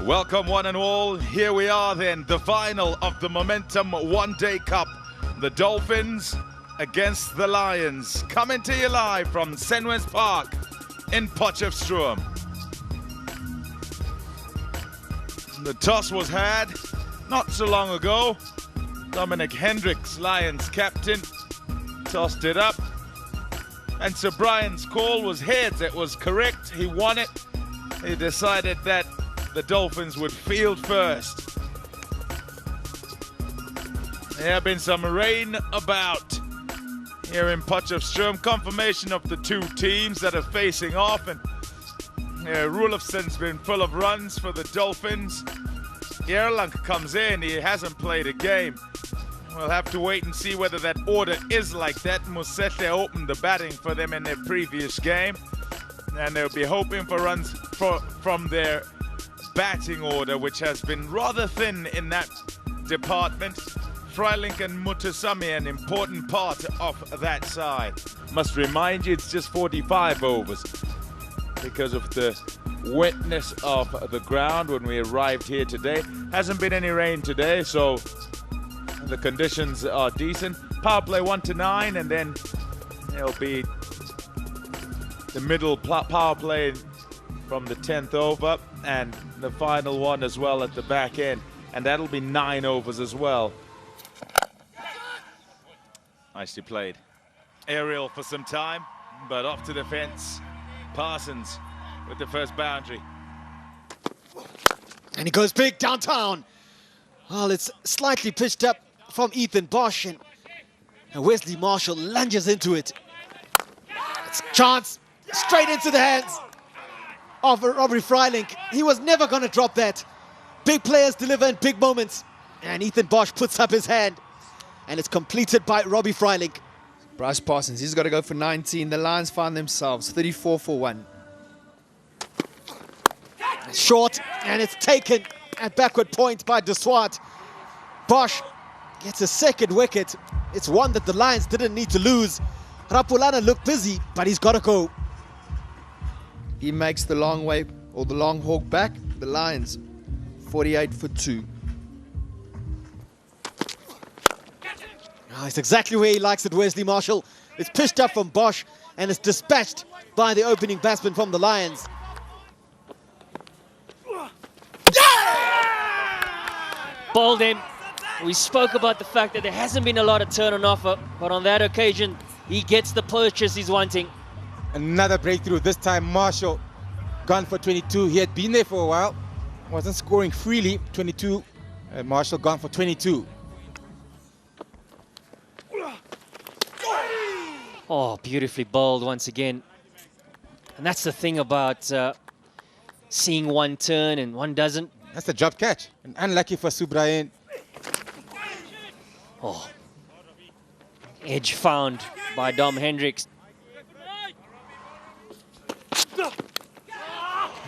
Welcome one and all. Here we are then, the final of the Momentum One Day Cup. The Dolphins against the Lions. Coming to you live from Senwes Park in Potchefstroom. The toss was had not so long ago. Dominic Hendricks, Lions captain, tossed it up. And Sir Brian's call was heads. It was correct. He won it. He decided that the Dolphins would field first. There have been some rain about here in Potchefstroom. Confirmation of the two teams that are facing off. And Rulofson's been full of runs for the Dolphins. Erlang comes in. He hasn't played a game. We'll have to wait and see whether that order is like that. Musete opened the batting for them in their previous game. And they'll be hoping for runs from their batting order, which has been rather thin in that department. Freiling and Mutasami, an important part of that side. Must remind you, it's just 45 overs because of the wetness of the ground when we arrived here today. Hasn't been any rain today, so the conditions are decent. Power play 1 to 9, and then it'll be the middle power play from the 10th over, and the final one as well at the back end, and that'll be 9 overs as well. Nicely played. Aerial for some time, but off to the fence. Parsons with the first boundary. And he goes big downtown. Well, it's slightly pitched up from Ethan Bosch, and Wesley Marshall lunges into it. It's a chance straight into the hands of Robbie Freiling. He was never going to drop that. Big players deliver in big moments. And Ethan Bosch puts up his hand. And it's completed by Robbie Freiling. Bryce Parsons, he's got to go for 19. The Lions find themselves 34 for 1. Short, and it's taken at backward point by De Swart. Bosch gets a second wicket. It's one that the Lions didn't need to lose. Rapulana looked busy, but he's got to go. He makes the long way, or the long hawk back. The Lions 48 for 2. Oh, it's exactly where he likes it, Wesley Marshall. It's pitched up from Bosch, and it's dispatched by the opening batsman from the Lions. Bowled him. We spoke about the fact that there hasn't been a lot of turn on offer, but on that occasion, he gets the purchase he's wanting. Another breakthrough, this time Marshall gone for 22. He had been there for a while, wasn't scoring freely. 22, Marshall gone for 22. Oh, beautifully bowled once again. And that's the thing about seeing one turn and one doesn't. That's a drop catch, and unlucky for Subrayan. Oh, edge found by Dom Hendricks.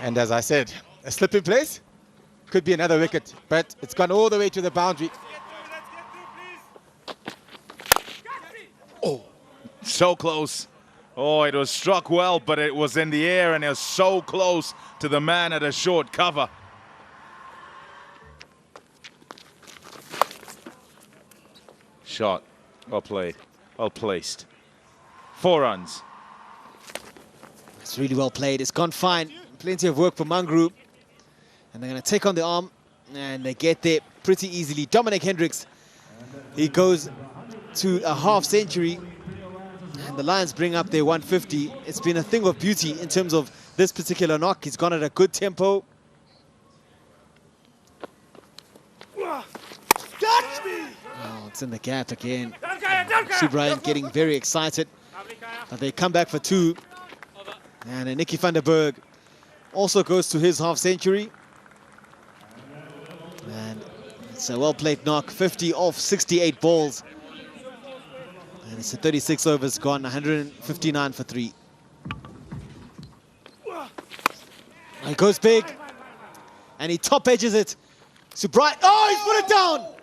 And as I said, a slip in place could be another wicket, but it's gone all the way to the boundary. Oh, so close. Oh, it was struck well, but it was in the air and it was so close to the man at a short cover. Shot, well played, well placed. 4 runs. It's really well played. It's gone fine. Plenty of work for Mangru. And they're going to take on the arm, and they get there pretty easily. Dominic Hendricks, he goes to a half century, and the Lions bring up their 150. It's been a thing of beauty in terms of this particular knock. He's gone at a good tempo. Oh, it's in the gap again. Subrayan getting very excited. But they come back for 2. And Nicky van der Berg also goes to his half century. And it's a well-played knock. 50 off 68 balls. And it's a 36 overs gone, 159 for 3. He goes big. And he top edges it. Subrayan, oh, he's put it down!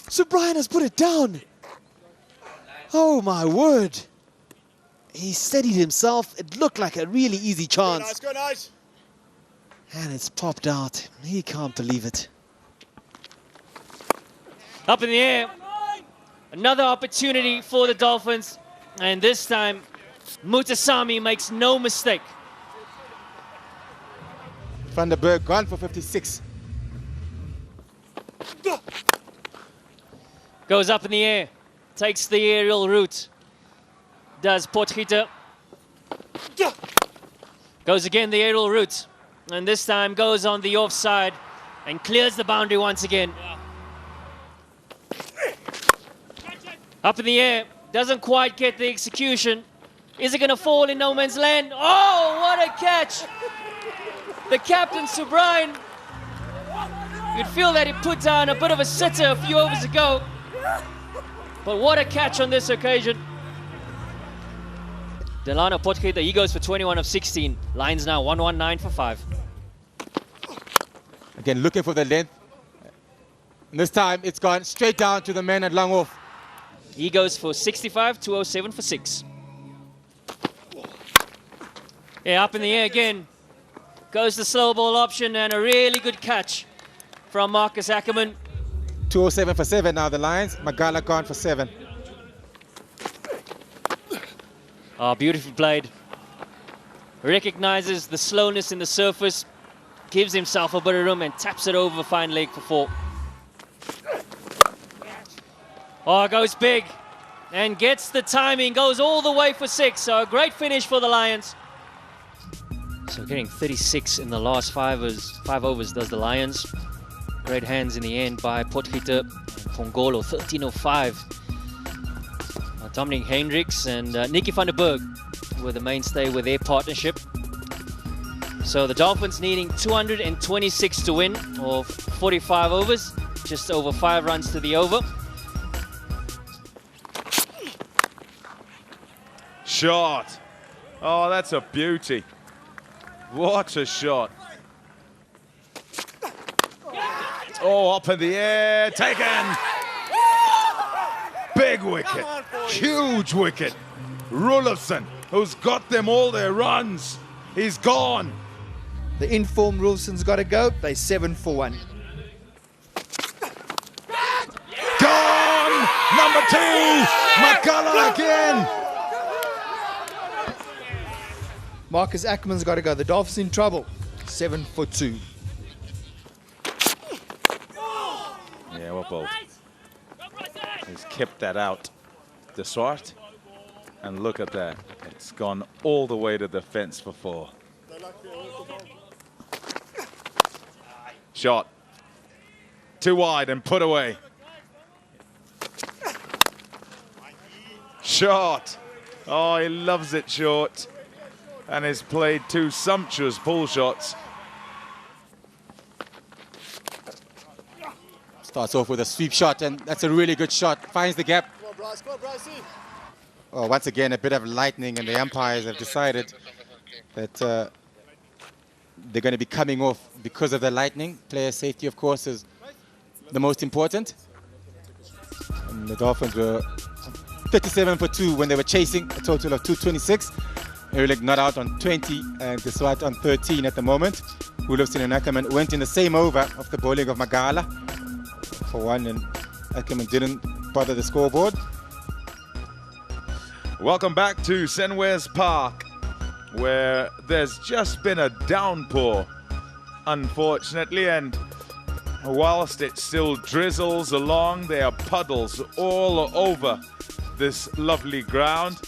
Subrayan has put it down. Oh my word. He steadied himself. It looked like a really easy chance. Go nice. And it's popped out. He can't believe it. Up in the air. Another opportunity for the Dolphins. And this time, Mutasami makes no mistake. Van der Berg gone for 56. Goes up in the air. Takes the aerial route. Does Potgieter. Goes again the aerial route. And this time goes on the offside and clears the boundary once again. Up in the air. Doesn't quite get the execution. Is it going to fall in no man's land? Oh, what a catch! The captain, Subrian. You'd feel that he put down a bit of a sitter a few overs ago. But what a catch on this occasion. Delano Potgieter, he goes for 21 of 16. Lions now 119 for 5. Again, looking for the length. And this time, it's gone straight down to the man at long off. He goes for 65, 207 for 6. Yeah, up in the air again. Goes the slow ball option and a really good catch from Marcus Ackerman. 207 for 7 now, the Lions. Magala gone for 7. Oh, beautifully played. Recognizes the slowness in the surface, gives himself a bit of room and taps it over fine leg for 4. Oh, goes big and gets the timing, goes all the way for 6. So a great finish for the Lions. So getting 36 in the last 5 overs does the Lions. Great hands in the end by Potgieter and Pongolo, 13:05. Dominic Hendricks and Nicky van der Berg were the mainstay with their partnership. So the Dolphins needing 226 to win, or 45 overs, just over 5 runs to the over. Shot. Oh, that's a beauty. What a shot. Oh, up in the air, taken. Big wicket, huge wicket. Rulofsson, who's got them all their runs, he's gone. The informed Rulofsson's got to go. They 7 for 1. Gone! Number 2, Magala again. Marcus Ackerman's got to go. The Dolphins in trouble. 7 for 2. Yeah, well bowled. He's kept that out, De Swart. And look at that. It's gone all the way to the fence for 4. Shot. Too wide and put away. Shot. Oh, he loves it short. And has played 2 sumptuous pull shots. Starts off with a sweep shot, and that's a really good shot. Finds the gap. Oh, once again, a bit of lightning, and the umpires have decided that they're going to be coming off because of the lightning. Player safety, of course, is the most important. And the Dolphins were 37 for 2 when they were chasing a total of 226. Ehrlich not out on 20 and De Swart on 13 at the moment. Rulofsson and Ackerman went in the same over of the bowling of Magala for 1, and Ackerman didn't bother the scoreboard. Welcome back to Senwes Park, where there's just been a downpour, unfortunately, and whilst it still drizzles along, there are puddles all over this lovely ground.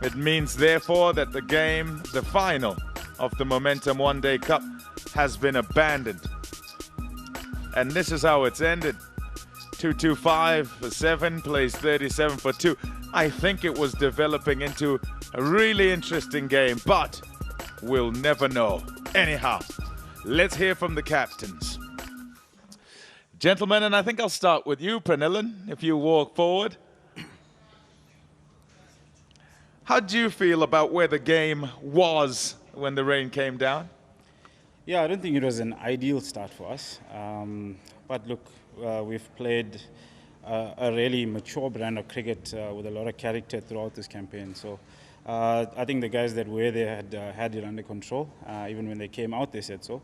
It means, therefore, that the game, the final of the Momentum One Day Cup, has been abandoned. And this is how it's ended. 225 for 7, plays 37 for 2. I think it was developing into a really interesting game, but we'll never know. Anyhow, let's hear from the captains. Gentlemen, and I think I'll start with you, Pranillan, if you walk forward. How do you feel about where the game was when the rain came down? Yeah, I don't think it was an ideal start for us. But look, we've played a really mature brand of cricket with a lot of character throughout this campaign. So I think the guys that were there had it under control. Even when they came out, they said so.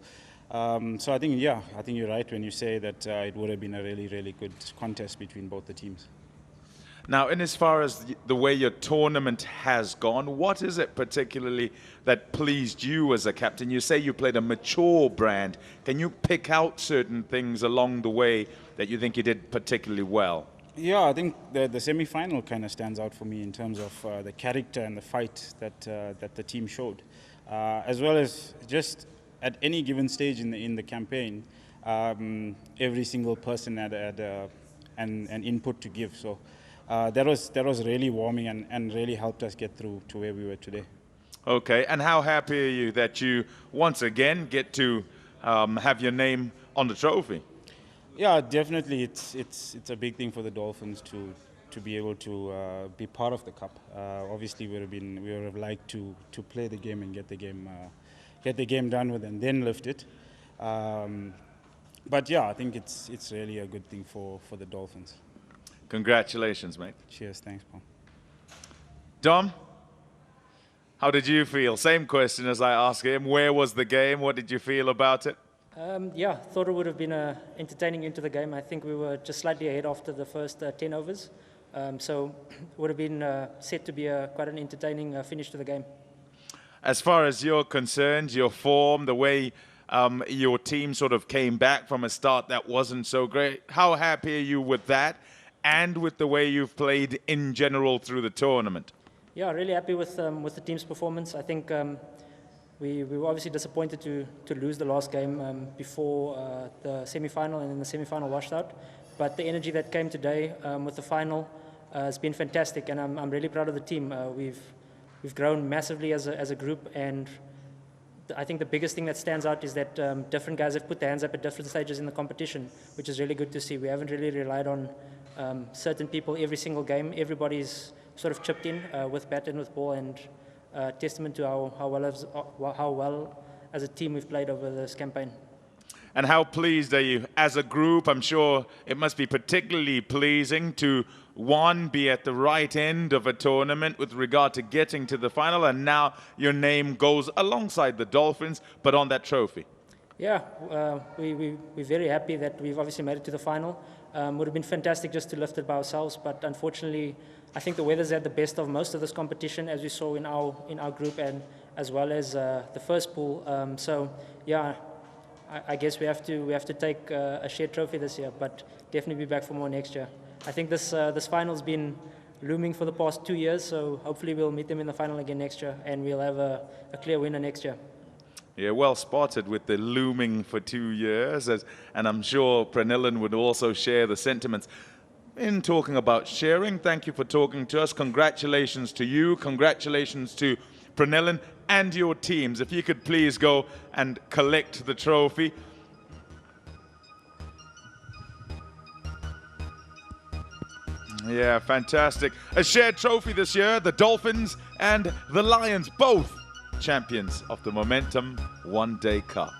So I think, yeah, I think you're right when you say that it would have been a really, really good contest between both the teams. Now, in as far as the way your tournament has gone, what is it particularly that pleased you as a captain? You say you played a mature brand. Can you pick out certain things along the way that you think you did particularly well? Yeah, I think the semi-final kind of stands out for me in terms of the character and the fight that the team showed, as well as just at any given stage in the campaign, every single person had an input to give. So that was really warming and really helped us get through to where we were today. Okay, and how happy are you that you once again get to have your name on the trophy? Yeah, definitely. It's a big thing for the Dolphins to be able to be part of the cup. Obviously, we would have liked to play the game and get the game done with and then lift it. But yeah, I think it's really a good thing for the Dolphins. Congratulations, mate. Cheers, thanks, Paul. Dom, how did you feel? Same question as I asked him. Where was the game? What did you feel about it? Yeah, thought it would have been entertaining into the game. I think we were just slightly ahead after the first 10 overs. So it would have been set to be quite an entertaining finish to the game. As far as you're concerned, your form, the way your team sort of came back from a start that wasn't so great, how happy are you with that and with the way you've played in general through the tournament? Yeah, really happy with the team's performance. I think we were obviously disappointed to lose the last game before the semi-final and then the semi-final washed out. But the energy that came today with the final has been fantastic, and I'm really proud of the team. We've grown massively as a group, and I think the biggest thing that stands out is that different guys have put their hands up at different stages in the competition, which is really good to see. We haven't really relied on certain people every single game. Everybody's sort of chipped in with bat and with ball, and testament to how well as a team we've played over this campaign. And how pleased are you as a group? I'm sure it must be particularly pleasing to, one, be at the right end of a tournament with regard to getting to the final, and now your name goes alongside the Dolphins, but on that trophy. Yeah, we're very happy that we've obviously made it to the final. Would have been fantastic just to lift it by ourselves, but unfortunately, I think the weather's at the best of most of this competition, as we saw in our group, and as well as the first pool. So yeah, I guess we have to take a shared trophy this year, but definitely be back for more next year. I think this final's been looming for the past 2 years, so hopefully we'll meet them in the final again next year, and we'll have a clear winner next year. Yeah, well spotted with the looming for 2 years, and I'm sure Pranillan would also share the sentiments. In talking about sharing, thank you for talking to us. Congratulations to you. Congratulations to Pranillan and your teams. If you could please go and collect the trophy. Yeah, fantastic. A shared trophy this year. The Dolphins and the Lions, both champions of the Momentum One Day Cup.